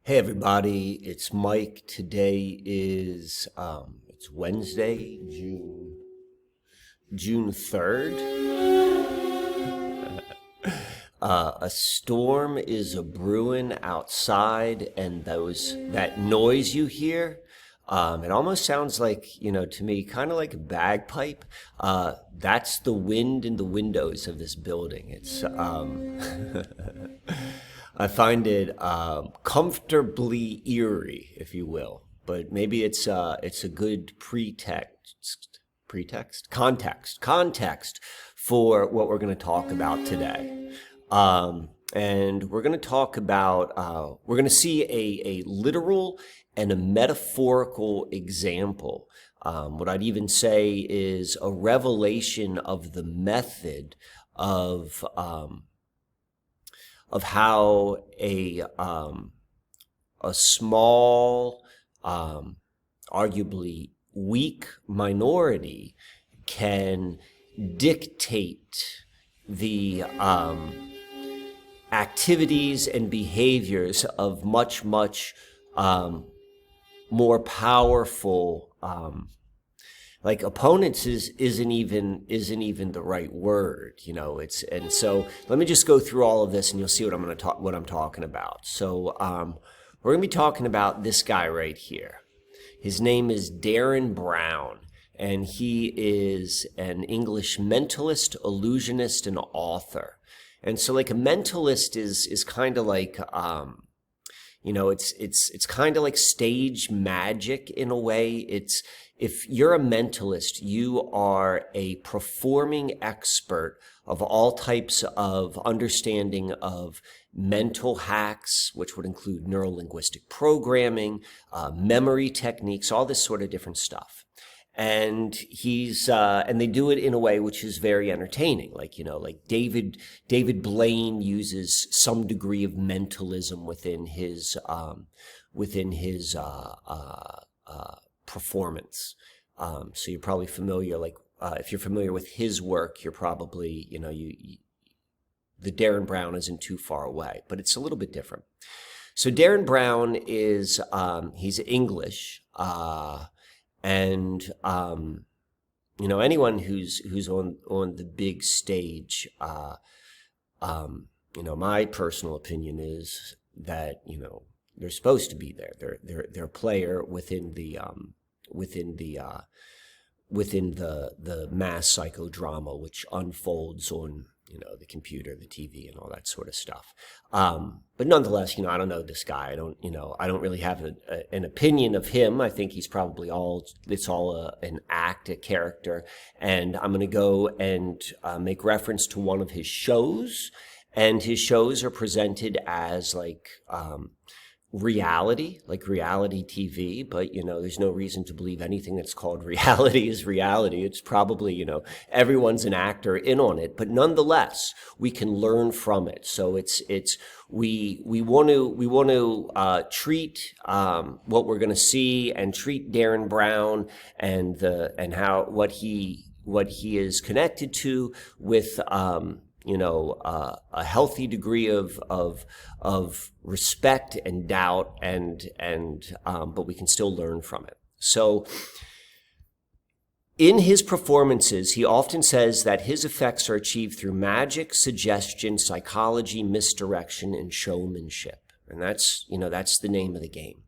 Hey everybody, it's Mike. Today is it's Wednesday, June 3rd. A storm is a brewing outside, and that noise you hear, it almost sounds like, to me, kind of like a bagpipe. That's the wind in the windows of this building. It's I find it comfortably eerie, if you will. But maybe it's a good context for what we're going to talk about today. And we're going to talk about we're going to see a literal and a metaphorical example. What I'd even say is a revelation of the method of how a small, arguably weak minority can dictate the activities and behaviors of much more powerful, like opponents isn't even the right word, and so let me just go through all of this and you'll see what I'm talking about. So we're going to be talking about this guy right here. His name is Derren Brown, and he is an English mentalist, illusionist, and author. And so like a mentalist is kind of like it's kind of like stage magic in a way. If you're a mentalist, you are a performing expert of all types of understanding of mental hacks, which would include neuro-linguistic programming, memory techniques, all this sort of different stuff. And and they do it in a way which is very entertaining. Like David Blaine uses some degree of mentalism within his performance. So you're probably familiar, if you're familiar with his work, you're probably, the Derren Brown isn't too far away, but it's a little bit different. So Derren Brown is, he's English, and anyone who's on the big stage, my personal opinion is that, they're supposed to be there. They're a player within the mass psychodrama, which unfolds on the computer, the TV, and all that sort of stuff. But nonetheless, I don't know this guy. I don't really have an opinion of him. I think he's probably it's all an act, a character. And I'm going to go and make reference to one of his shows, and his shows are presented as reality TV, but there's no reason to believe anything that's called reality is reality. It's probably, everyone's an actor in on it, but nonetheless, we can learn from it. So we want to treat what we're going to see and treat Derren Brown and what he is connected to with a healthy degree of respect and doubt, but we can still learn from it. So in his performances, he often says that his effects are achieved through magic, suggestion, psychology, misdirection, and showmanship. And that's the name of the game.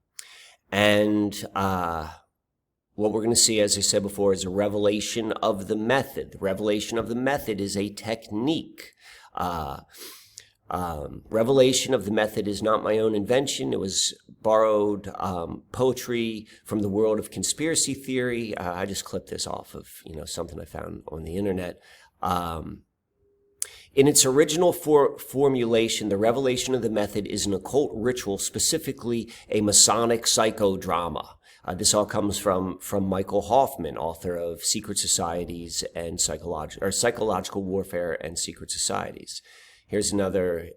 And what we're going to see, as I said before, is a revelation of the method. The revelation of the method is a technique. Revelation of the method is not my own invention. It was borrowed poetry from the world of conspiracy theory. I just clipped this off of something I found on the internet. In its original formulation, the revelation of the method is an occult ritual, specifically a Masonic psychodrama. This all comes from Michael Hoffman, author of Secret Societies and Psychological Warfare and Secret Societies. Here's another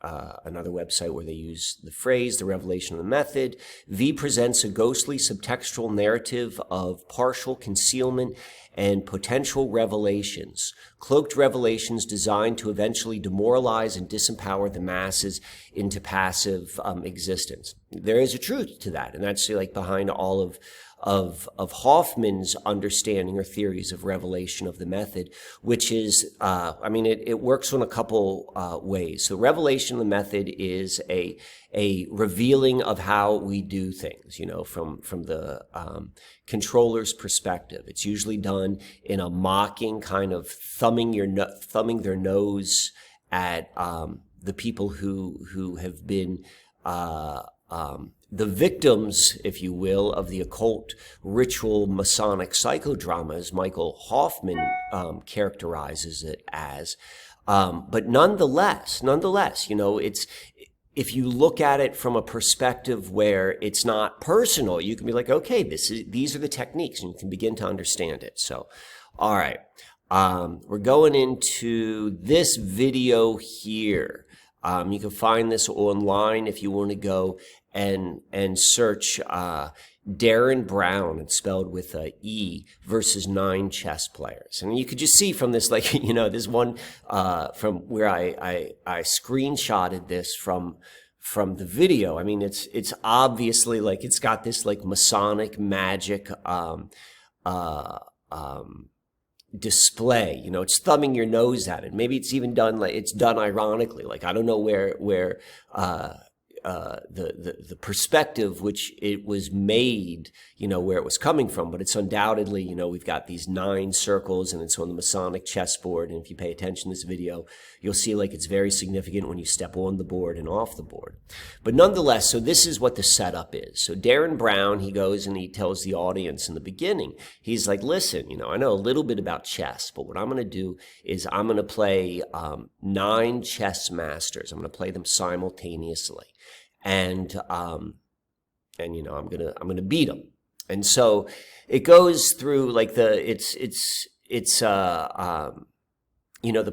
website where they use the phrase, the revelation of the method. V presents a ghostly subtextual narrative of partial concealment and potential revelations, cloaked revelations designed to eventually demoralize and disempower the masses into passive existence. There is a truth to that, and that's like behind all of Hoffman's understanding or theories of revelation of the method, which is, it works on a couple ways. So revelation of the method is a revealing of how we do things, from the controller's perspective. It's usually done in a mocking kind of thumbing their nose at the people who have been the victims, if you will, of the occult ritual Masonic psychodrama, as Michael Hoffman characterizes it as. But nonetheless, it's, if you look at it from a perspective where it's not personal, you can be like, okay, these are the techniques, and you can begin to understand it. So, all right, we're going into this video here. You can find this online if you want to go and search Derren Brown, it's spelled with a E, versus 9 chess players. And you could just see from this, this one from where I screenshotted this from the video. I mean, it's obviously it's got this Masonic magic display. It's thumbing your nose at it. Maybe it's even done it's done ironically. I don't know where the perspective which it was made, where it was coming from, but it's undoubtedly, we've got these 9 circles, and it's on the Masonic chessboard. And if you pay attention to this video, you'll see it's very significant when you step on the board and off the board. But nonetheless, so this is what the setup is. So Derren Brown, he goes and he tells the audience in the beginning, he's like, listen, I know a little but about chess, but what I'm going to do is I'm going to play 9 chess masters. I'm going to play them simultaneously. And I'm gonna beat them. And so it goes through the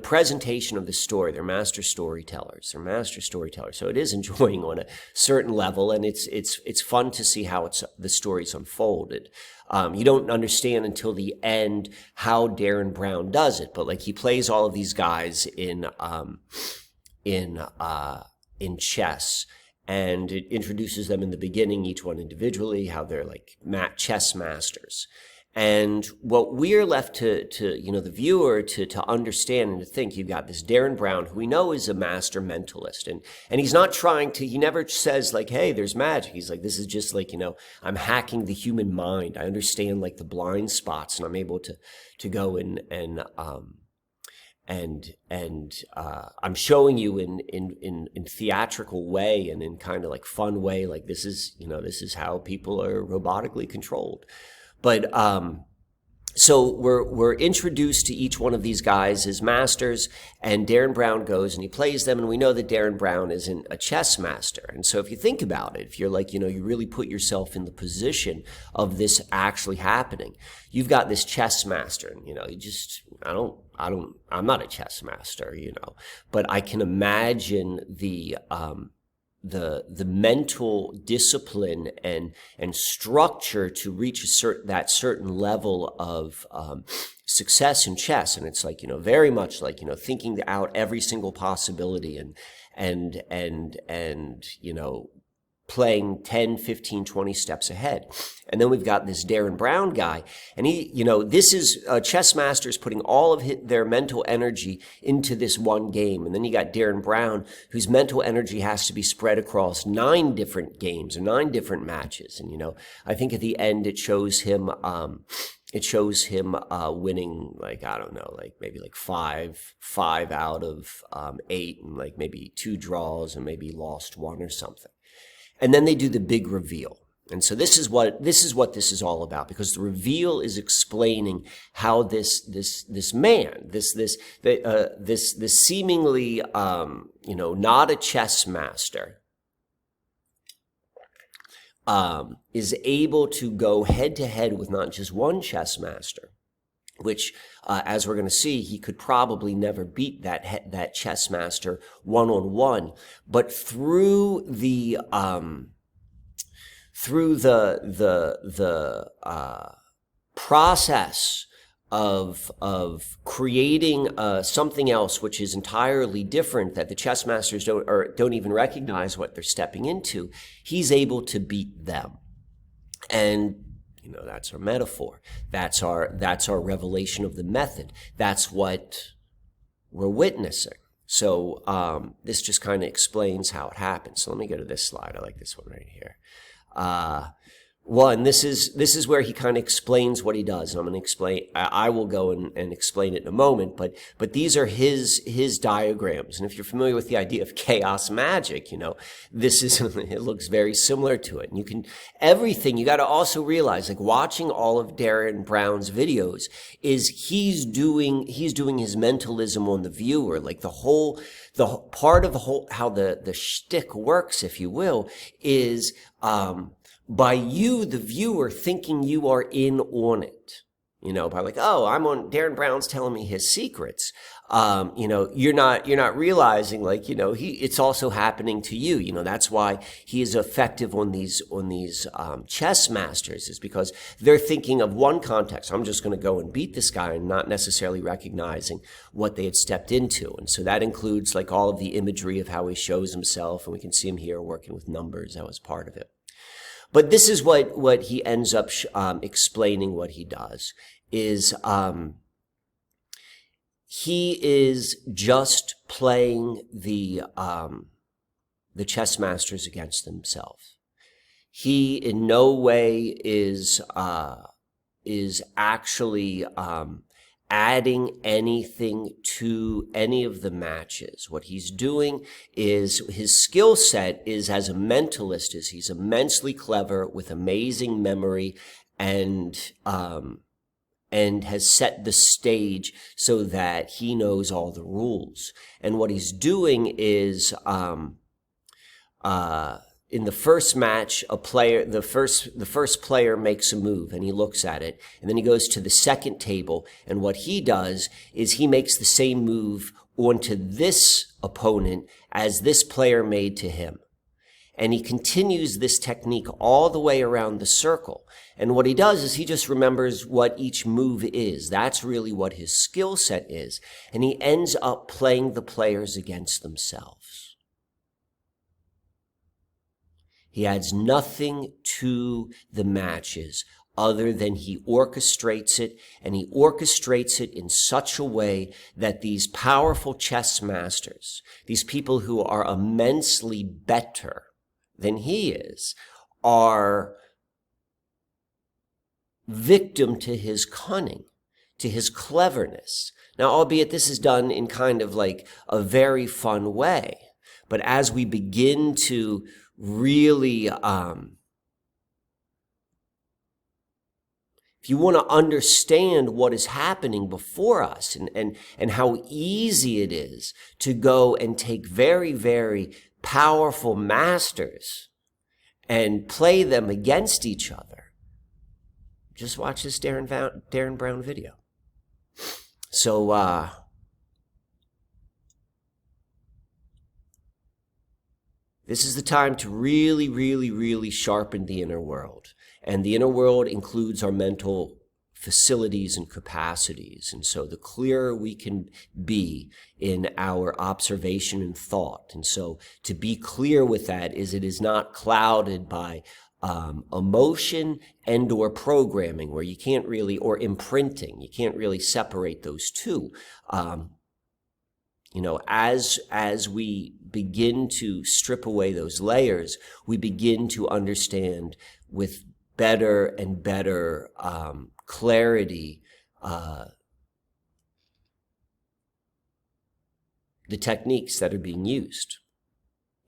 presentation of the story. They're master storytellers. So it is enjoying on a certain level, and it's fun to see how the story's unfolded. You don't understand until the end how Derren Brown does it, but he plays all of these guys in chess. And it introduces them in the beginning, each one individually, how they're chess masters. And what we're left to the viewer to understand and to think, you've got this Derren Brown, who we know is a master mentalist. And he's not he never says hey, there's magic. He's this is just I'm hacking the human mind. I understand the blind spots, and I'm able to go and I'm showing you in theatrical way and in kind of fun way, this is how people are robotically controlled. But so we're introduced to each one of these guys as masters, and Derren Brown goes and he plays them, and we know that Derren Brown isn't a chess master. And so if you think about it, if you're you really put yourself in the position of this actually happening, you've got this chess master, and I'm not a chess master, but I can imagine the mental discipline and structure to reach that certain level of success in chess. And it's very much thinking out every single possibility and playing 10, 15, 20 steps ahead. And then we've got this Derren Brown guy, and he, this is chess masters putting all of their mental energy into this one game. And then you got Derren Brown, whose mental energy has to be spread across 9 different games or 9 different matches. And, I think at the end it shows him winning, I don't know, maybe 5 out of 8, and maybe 2 draws, and maybe lost 1 or something. And then they do the big reveal. And so this is what this is all about, because the reveal is explaining how this man, this seemingly, not a chess master, is able to go head to head with not just one chess master, which, as we're going to see, he could probably never beat that chess master one-on-one, but through the process of creating something else which is entirely different, that the chess masters don't even recognize what they're stepping into, he's able to beat them. And that's our metaphor. That's our revelation of the method. That's what we're witnessing. So this just kind of explains how it happens. So let me go to this slide. I like this one right here. This is where he kind of explains what he does, and I'm going to explain. I will go and explain it in a moment. But these are his diagrams, and if you're familiar with the idea of chaos magic, this is it looks very similar to it. And you got to also realize, like, watching all of Derren Brown's videos is he's doing his mentalism on the viewer, like the part of the whole how the shtick works, if you will, is by you, the viewer, thinking you are in on it, by like, oh, I'm on, Derren Brown's telling me his secrets. You're not realizing, like, it's also happening to you. That's why he is effective on these chess masters, is because they're thinking of one context. I'm just going to go and beat this guy, and not necessarily recognizing what they had stepped into. And so that includes, like, all of the imagery of how he shows himself, and we can see him here working with numbers. That was part of it. But this is what he ends up explaining. What he does is he is just playing the chess masters against themselves. He in no way is actually adding anything to any of the matches. What he's doing is, his skill set is, as a mentalist, is he's immensely clever with amazing memory, and has set the stage so that he knows all the rules. And what he's doing is, in the first match, the first player makes a move, and he looks at it, and then he goes to the second table, and what he does is he makes the same move onto this opponent as this player made to him. And he continues this technique all the way around the circle. And what he does is he just remembers what each move is. That's really what his skill set is. And he ends up playing the players against themselves. He adds nothing to the matches other than he orchestrates it, and he orchestrates it in such a way that these powerful chess masters, these people who are immensely better than he is, are victim to his cunning, to his cleverness. Now, albeit this is done in kind of like a very fun way, but as we begin to really, if you want to understand what is happening before us, and how easy it is to go and take very, very powerful masters and play them against each other, just watch this Derren Brown video. So, this is the time to really, really, really sharpen the inner world. And the inner world includes our mental facilities and capacities. And so the clearer we can be in our observation and thought. And so to be clear with that is, it is not clouded by emotion and or programming, where you can't really, or imprinting, you can't really separate those two. As we begin to strip away those layers, we begin to understand with better and better clarity the techniques that are being used.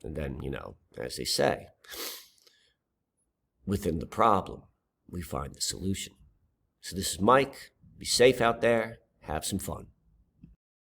And then, as they say, within the problem, we find the solution. So this is Mike. Be safe out there. Have some fun.